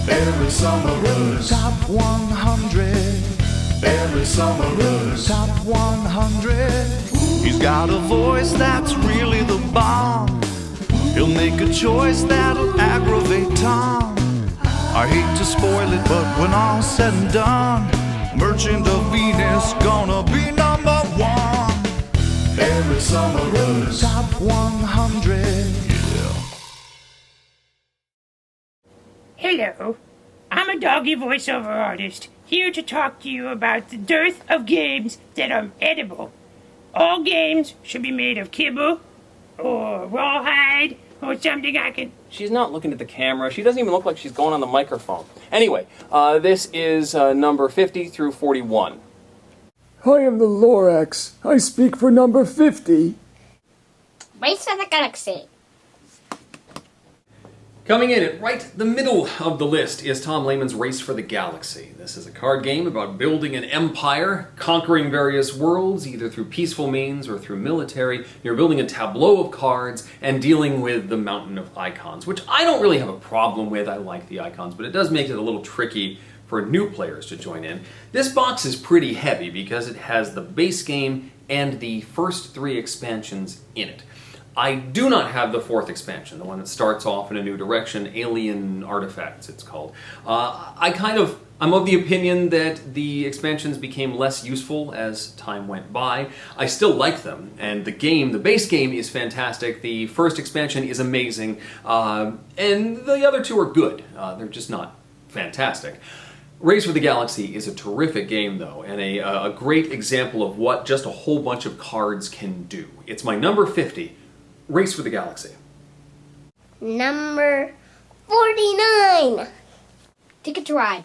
Every summer Top 100. Every summer Top 100. He's got a voice that's really the bomb. He'll make a choice that'll aggravate Tom. I hate to spoil it, but when all's said and done, Merchant of Venus gonna be number one. Every summer Top 100. Hello, I'm a doggy voiceover artist, here to talk to you about the dearth of games that are edible. All games should be made of kibble, or rawhide, or something I can... She's not looking at the camera. She doesn't even look like she's going on the microphone. Anyway, this is number 50 through 41. I am the Lorax. I speak for number 50. Race for the Galaxy. Coming in at right the middle of the list is Tom Lehman's Race for the Galaxy. This is a card game about building an empire, conquering various worlds, either through peaceful means or through military. You're building a tableau of cards and dealing with the mountain of icons, which I don't really have a problem with. I like the icons, but it does make it a little tricky for new players to join in. This box is pretty heavy because it has the base game and the first 3 expansions in it. I do not have the 4th expansion, the one that starts off in a new direction, Alien Artifacts it's called. I'm of the opinion that the expansions became less useful as time went by. I still like them, and the base game is fantastic, the first expansion is amazing, and the other 2 are good. They're just not fantastic. Race for the Galaxy is a terrific game, though, and a great example of what just a whole bunch of cards can do. It's my number 50. Race for the Galaxy. Number 49. Ticket to Ride.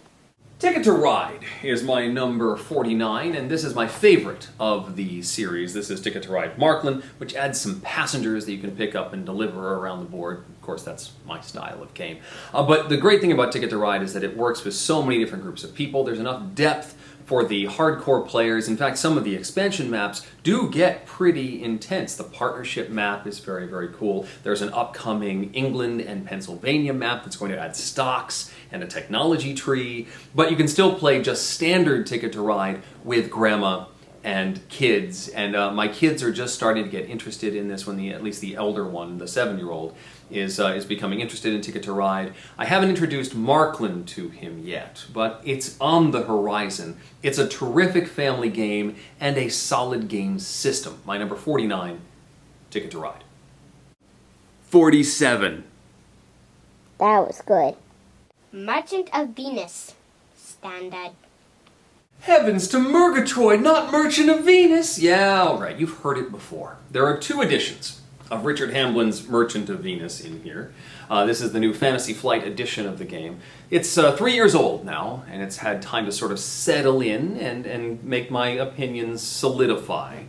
Ticket to Ride is my number 49, and this is my favorite of the series. This is Ticket to Ride Markland, which adds some passengers that you can pick up and deliver around the board. Of course, that's my style of game. But the great thing about Ticket to Ride is that it works with so many different groups of people. There's enough depth for the hardcore players. In fact, some of the expansion maps do get pretty intense. The partnership map is very, very cool. There's an upcoming England and Pennsylvania map that's going to add stocks and a technology tree, but you can still play just standard Ticket to Ride with grandma and kids, and my kids are just starting to get interested in this one. At least the elder one, the 7-year-old, is becoming interested in Ticket to Ride. I haven't introduced Markland to him yet, but it's on the horizon. It's a terrific family game and a solid game system. My number 49, Ticket to Ride. 47. That was good. Merchant of Venus. Standard. Heavens to Murgatroyd, not Merchant of Venus! Yeah, alright, you've heard it before. There are 2 editions of Richard Hamblin's Merchant of Venus in here. This is the new Fantasy Flight edition of the game. It's 3 years old now, and it's had time to sort of settle in and make my opinions solidify.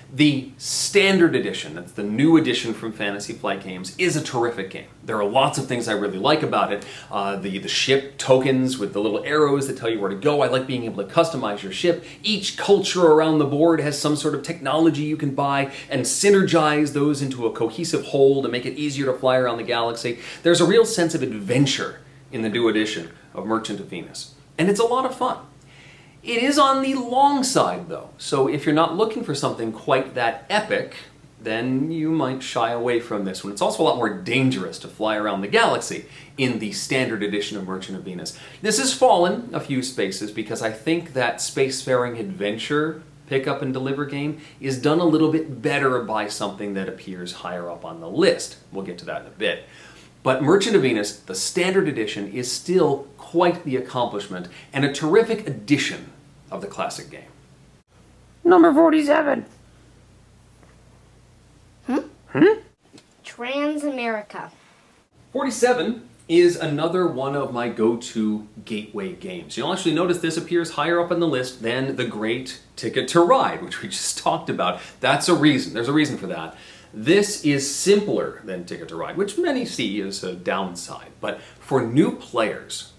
The standard edition, that's the new edition from Fantasy Flight Games, is a terrific game. There are lots of things I really like about it. The ship tokens with the little arrows that tell you where to go. I like being able to customize your ship. Each culture around the board has some sort of technology you can buy and synergize those into a cohesive whole to make it easier to fly around the galaxy. There's a real sense of adventure in the new edition of Merchant of Venus, and it's a lot of fun. It is on the long side, though, so if you're not looking for something quite that epic, then you might shy away from this one. It's also a lot more dangerous to fly around the galaxy in the standard edition of Merchant of Venus. This has fallen a few spaces because I think that spacefaring adventure pick up and deliver game is done a little bit better by something that appears higher up on the list. We'll get to that in a bit. But Merchant of Venus, the standard edition, is still quite the accomplishment and a terrific addition of the classic game. Number 47. Transamerica. 47 is another one of my go-to gateway games. You'll actually notice this appears higher up on the list than the great Ticket to Ride, which we just talked about. That's a reason. There's a reason for that. This is simpler than Ticket to Ride, which many see as a downside. But for new players,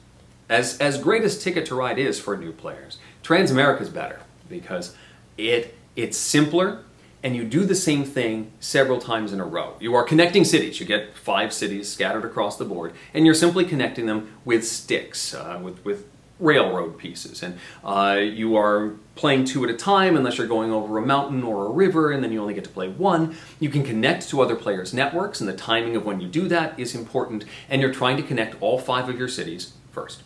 as great as Ticket to Ride is for new players, Transamerica is better because it's simpler, and you do the same thing several times in a row. You are connecting cities. You get 5 cities scattered across the board, and you're simply connecting them with sticks, with railroad pieces. And you are playing 2 at a time unless you're going over a mountain or a river, and then you only get to play 1. You can connect to other players' networks, and the timing of when you do that is important, and you're trying to connect all 5 of your cities first.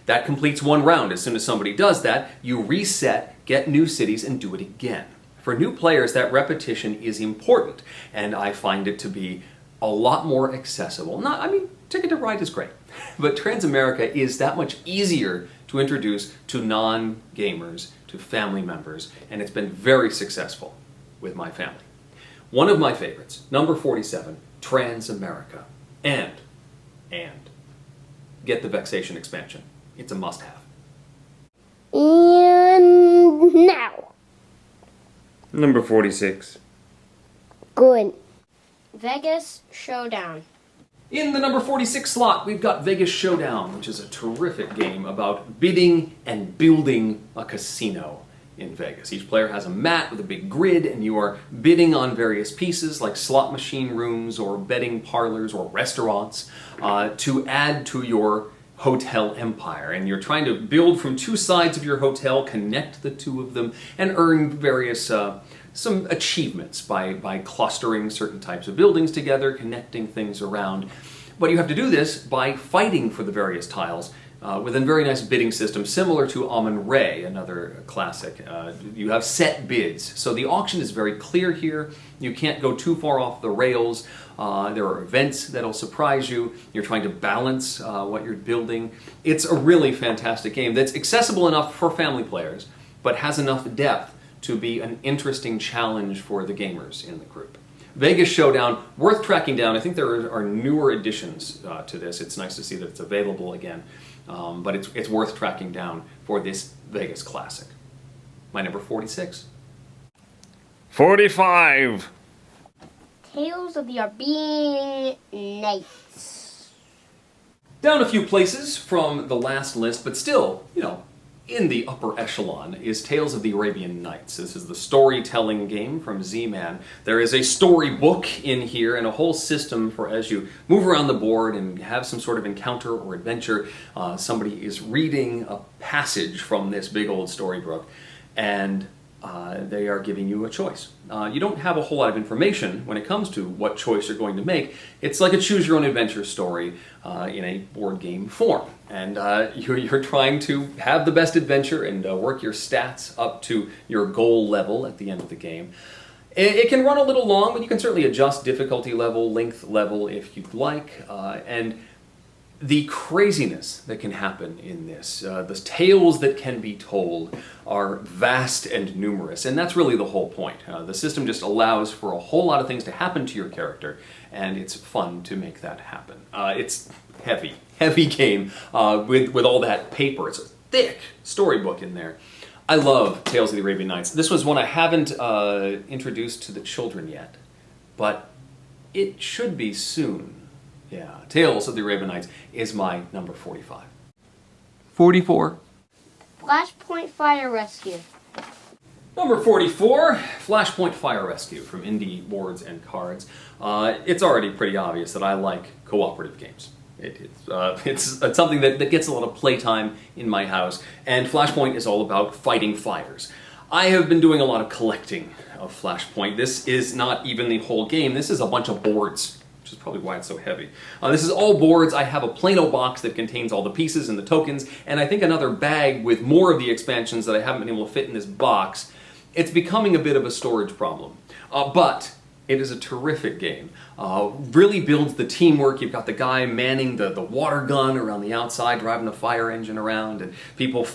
That completes 1 round. As soon as somebody does that, you reset, get new cities, and do it again. For new players, that repetition is important, and I find it to be a lot more accessible. Ticket to Ride is great, but Transamerica is that much easier to introduce to non-gamers, to family members, and it's been very successful with my family. One of my favorites, number 47, Transamerica, and get the Vexation expansion. It's a must-have. And now. Number 46. Good. Vegas Showdown. In the number 46 slot, we've got Vegas Showdown, which is a terrific game about bidding and building a casino in Vegas. Each player has a mat with a big grid, and you are bidding on various pieces like slot machine rooms or betting parlors or restaurants to add to your hotel empire. And you're trying to build from 2 sides of your hotel, connect the 2 of them, and earn various some achievements by clustering certain types of buildings together, connecting things around. But you have to do this by fighting for the various tiles with a very nice bidding system similar to Amun-Re, another classic. You have set bids, so the auction is very clear here. You can't go too far off the rails. There are events that'll surprise you. You're trying to balance what you're building. It's a really fantastic game that's accessible enough for family players, but has enough depth to be an interesting challenge for the gamers in the group. Vegas Showdown, worth tracking down. I think there are newer additions to this. It's nice to see that it's available again, but it's worth tracking down for this Vegas classic. My number 46. 45. Tales of the Arabian Nights. Down a few places from the last list, but still, in the upper echelon is Tales of the Arabian Nights. This is the storytelling game from Z-Man. There is a storybook in here and a whole system for as you move around the board and have some sort of encounter or adventure. Somebody is reading a passage from this big old storybook, and they are giving you a choice. You don't have a whole lot of information when it comes to what choice you're going to make. It's like a choose-your-own-adventure story in a board game form. And you're trying to have the best adventure and work your stats up to your goal level at the end of the game. It can run a little long, but you can certainly adjust difficulty level, length level if you'd like. And the craziness that can happen in this, the tales that can be told are vast and numerous, and that's really the whole point. The system just allows for a whole lot of things to happen to your character, and it's fun to make that happen. It's heavy game with all that paper. It's a thick storybook in there. I love Tales of the Arabian Nights. This was one I haven't introduced to the children yet, but it should be soon. Yeah, Tales of the Arabian Nights is my number 45. 44. Flashpoint Fire Rescue. Number 44, Flashpoint Fire Rescue from Indie Boards and Cards. It's already pretty obvious that I like cooperative games. It's something that gets a lot of playtime in my house, and Flashpoint is all about fighting fires. I have been doing a lot of collecting of Flashpoint. This is not even the whole game, this is a bunch of boards, which is probably why it's so heavy. This is all boards. I have a Plano box that contains all the pieces and the tokens, and I think another bag with more of the expansions that I haven't been able to fit in this box. It's becoming a bit of a storage problem, but it is a terrific game. Really builds the teamwork. You've got the guy manning the water gun around the outside, driving the fire engine around, and people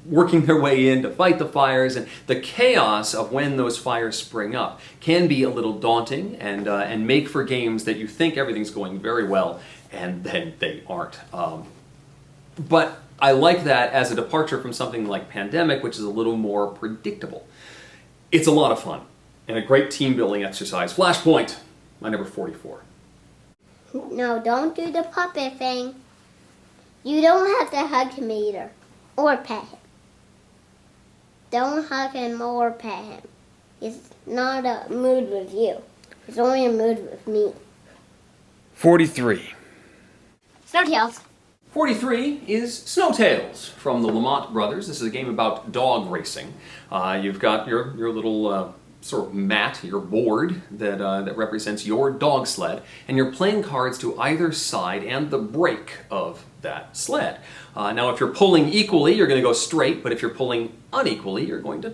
working their way in to fight the fires. And the chaos of when those fires spring up can be a little daunting and make for games that you think everything's going very well, and then they aren't. But I like that as a departure from something like Pandemic, which is a little more predictable. It's a lot of fun and a great team-building exercise. Flashpoint, my number 44. No, don't do the puppet thing. You don't have to hug him either. Or pet him. Don't hug him or pet him. He's not a mood with you. He's only a mood with me. 43. Snowtails. 43 is Snowtails from the Lamont Brothers. This is a game about dog racing. You've got your little sort of mat, your board that represents your dog sled, and you're playing cards to either side and the brake of that sled. Now, if you're pulling equally, you're going to go straight, but if you're pulling unequally, you're going to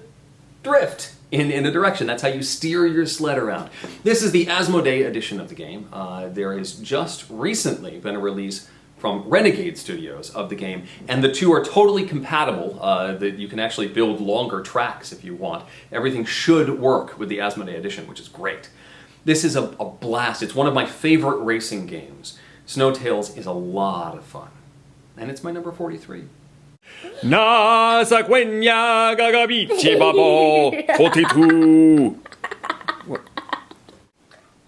drift in a direction. That's how you steer your sled around. This is the Asmodee edition of the game. There has just recently been a release from Renegade Studios of the game, and the two are totally compatible. That you can actually build longer tracks if you want. Everything should work with the Asmodee edition, which is great. This is a blast. It's one of my favorite racing games. Snowtails is a lot of fun, and it's my number 43. Nasa Quenya Gagabichi Babo 42.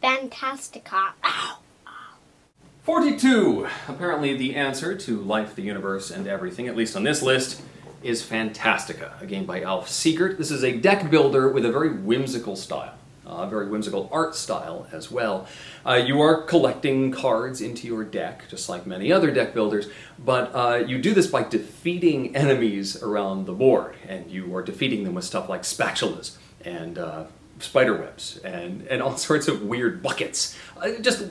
Fantastica. 42. Apparently the answer to life, the universe, and everything, at least on this list, is Fantastica, a game by Alf Siegert. This is a deck builder with a very whimsical style, a very whimsical art style as well. You are collecting cards into your deck, just like many other deck builders, but you do this by defeating enemies around the board, and you are defeating them with stuff like spatulas and spiderwebs and all sorts of weird buckets. Just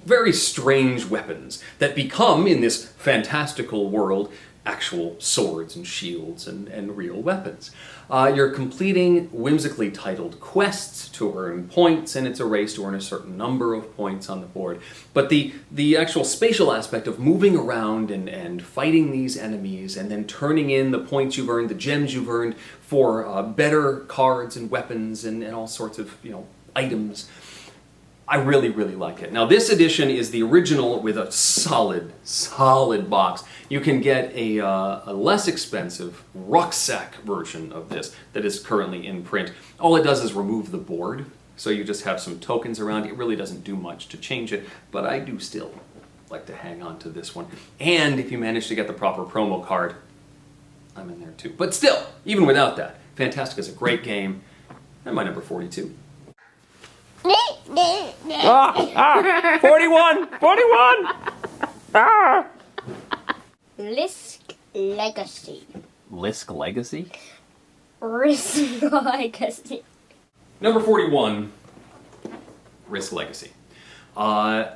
very strange weapons that become, in this fantastical world, actual swords and shields and real weapons. You're completing whimsically titled quests to earn points, and it's a race to earn a certain number of points on the board. But the actual spatial aspect of moving around and fighting these enemies and then turning in the points you've earned, the gems you've earned for better cards and weapons and all sorts of items, I really, really like it. Now, this edition is the original with a solid box. You can get a less expensive rucksack version of this that is currently in print. All it does is remove the board, so you just have some tokens around. It really doesn't do much to change it, but I do still like to hang on to this one. And if you manage to get the proper promo card, I'm in there too. But still, even without that, Fantastica is a great game, and my number 42. 41! 41! Risk Legacy. Lisk Legacy? Risk Legacy. Number 41, Risk Legacy. I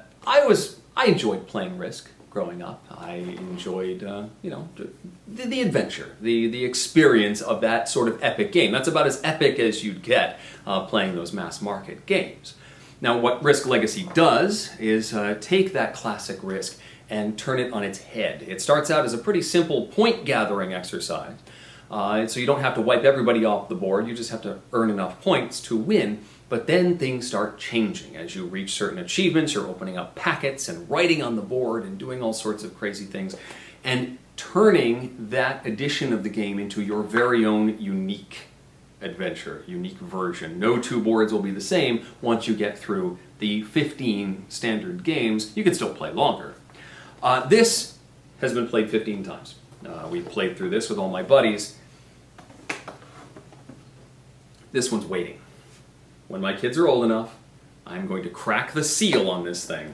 enjoyed playing Risk growing up. I enjoyed, the adventure, the experience of that sort of epic game. That's about as epic as you'd get playing those mass market games. Now, what Risk Legacy does is take that classic Risk and turn it on its head. It starts out as a pretty simple point gathering exercise. So you don't have to wipe everybody off the board, you just have to earn enough points to win. But then things start changing. As you reach certain achievements, you're opening up packets and writing on the board and doing all sorts of crazy things, and turning that edition of the game into your very own unique adventure, unique version. No two boards will be the same once you get through the 15 standard games. You can still play longer. This has been played 15 times. We played through this with all my buddies. This one's waiting. When my kids are old enough, I'm going to crack the seal on this thing,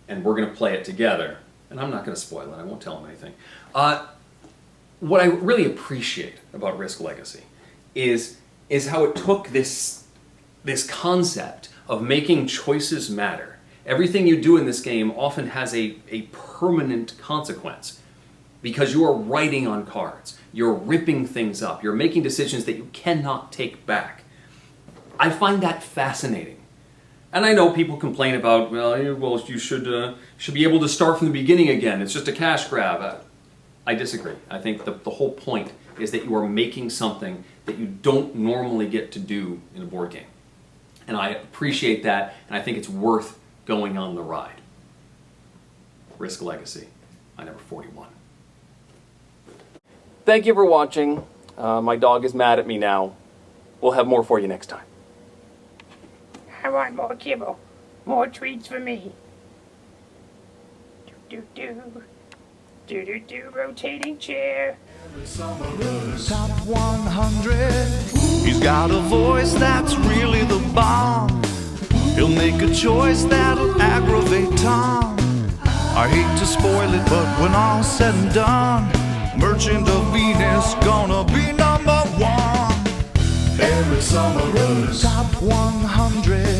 and we're going to play it together. And I'm not going to spoil it. I won't tell them anything. What I really appreciate about Risk Legacy is how it took this concept of making choices matter. Everything you do in this game often has a permanent consequence because you are writing on cards. You're ripping things up. You're making decisions that you cannot take back. I find that fascinating. And I know people complain about, you should be able to start from the beginning again. It's just a cash grab. I disagree. I think the whole point is that you are making something that you don't normally get to do in a board game. And I appreciate that, and I think it's worth going on the ride. Risk Legacy, my number 41. Thank you for watching. My dog is mad at me now. We'll have more for you next time. I want more kibble. More treats for me. Do, do, do. Do rotating chair. Top 100. He's got a voice that's really the bomb. He'll make a choice that'll aggravate Tom. I hate to spoil it, but when all's said and done, Merchant of Venus gonna be number one. Eric Summers. Top 100.